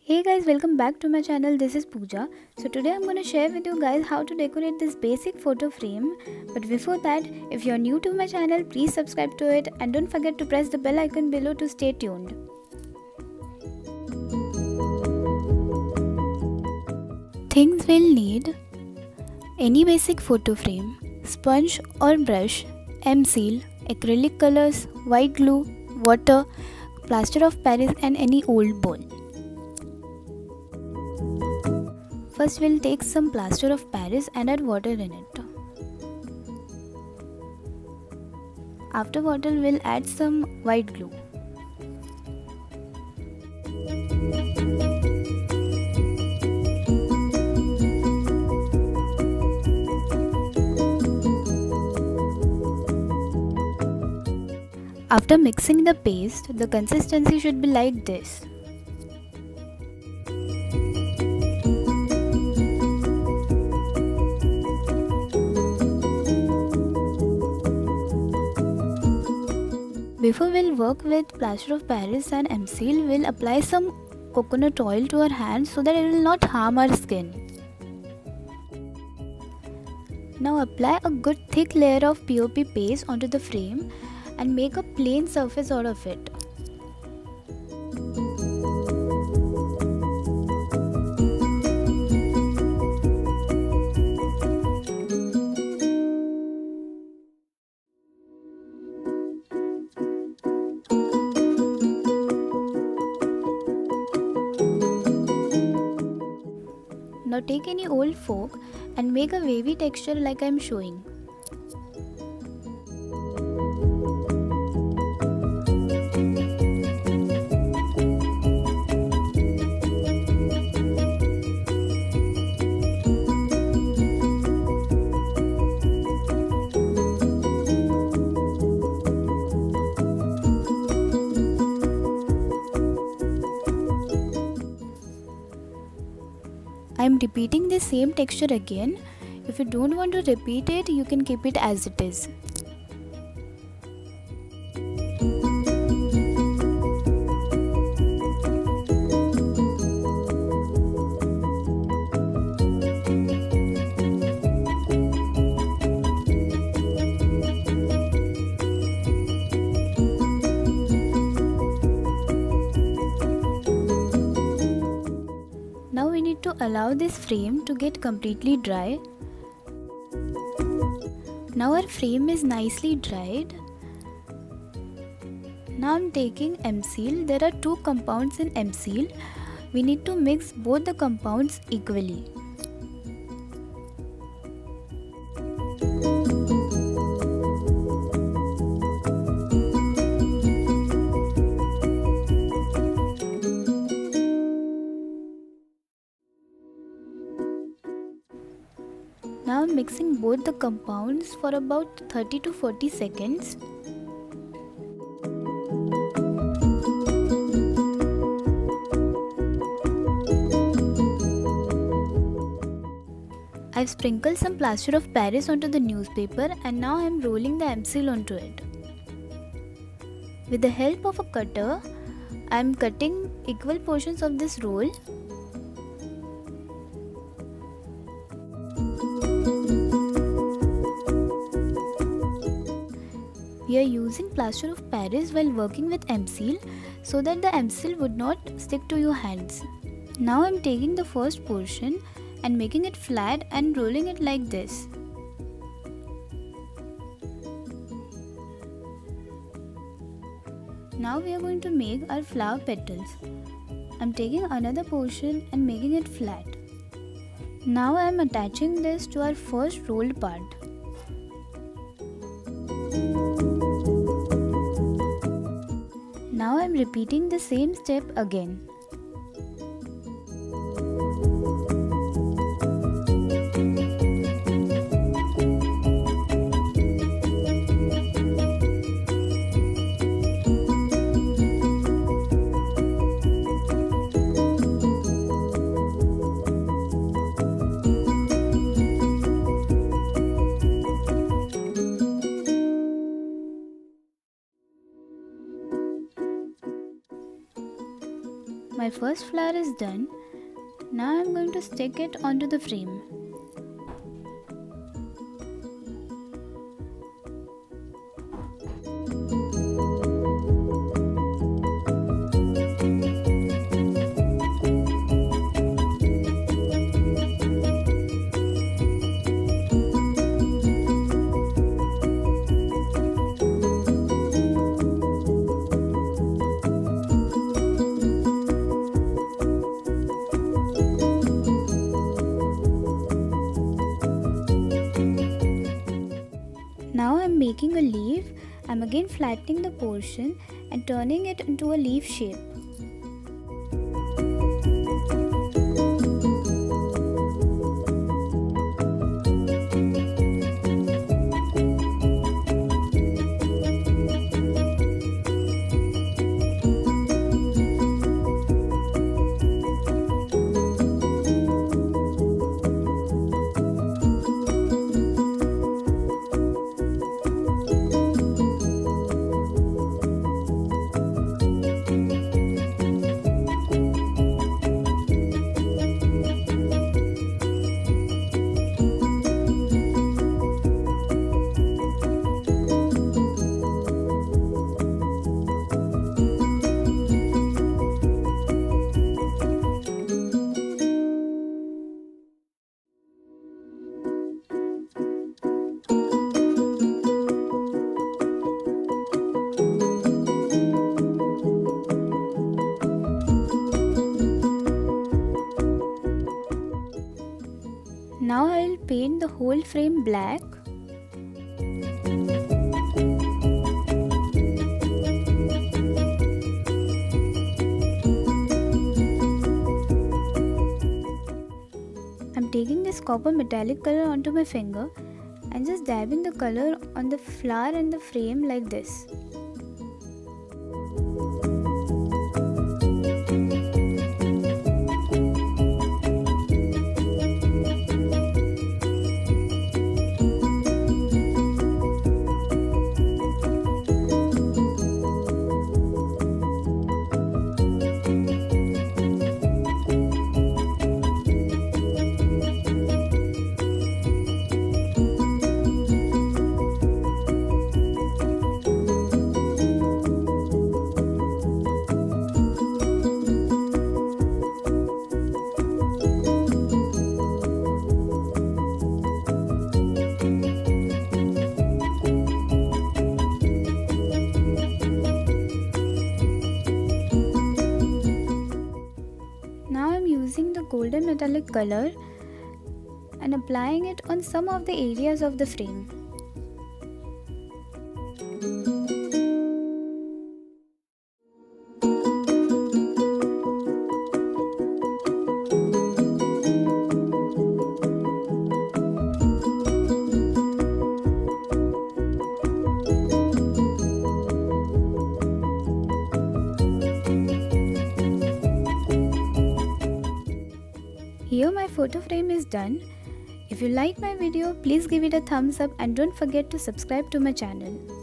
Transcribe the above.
Hey guys, welcome back to my channel. This is Pooja. So today I'm going to share with you guys how to decorate this basic photo frame. But before that, if you're new to my channel, please subscribe to it and don't forget to press the bell icon below to stay tuned. Things we'll need: any basic photo frame, sponge or brush, Mseal, acrylic colors, white glue, water, plaster of Paris and any old bowl. First we'll take some plaster of Paris and add water in it. After water we'll add some white glue. After mixing the paste, the consistency should be like this. Before we'll work with plaster of Paris and Mseal, we'll apply some coconut oil to our hands so that it will not harm our skin. Now apply a good thick layer of POP paste onto the frame and make a plain surface out of it. Now take any old fork and make a wavy texture like I am showing. I am repeating the same texture again. If you don't want to repeat it, you can keep it as it is. Now we need to allow this frame to get completely dry. Now our frame is nicely dried. Now I'm taking Mseal. There are two compounds in Mseal. We need to mix both the compounds equally. Now I'm mixing both the compounds for about 30 to 40 seconds. I've sprinkled some plaster of Paris onto the newspaper and now I'm rolling the Mseal onto it. With the help of a cutter, I'm cutting equal portions of this roll. We are using plaster of Paris while working with Mseal so that the Mseal would not stick to your hands. Now I am taking the first portion and making it flat and rolling it like this. Now we are going to make our flower petals. I am taking another portion and making it flat. Now I am attaching this to our first rolled part. Now I am repeating the same step again. My first flower is done. Now I am going to stick it onto the frame. Now I am making a leaf. I am again flattening the portion and turning it into a leaf shape. Now I will paint the whole frame black. I'm taking this copper metallic color onto my finger and just dabbing the color on the flower and the frame like this. Using the golden metallic color and applying it on some of the areas of the frame. Here my photo frame is done. If you like my video, please give it a thumbs up and don't forget to subscribe to my channel.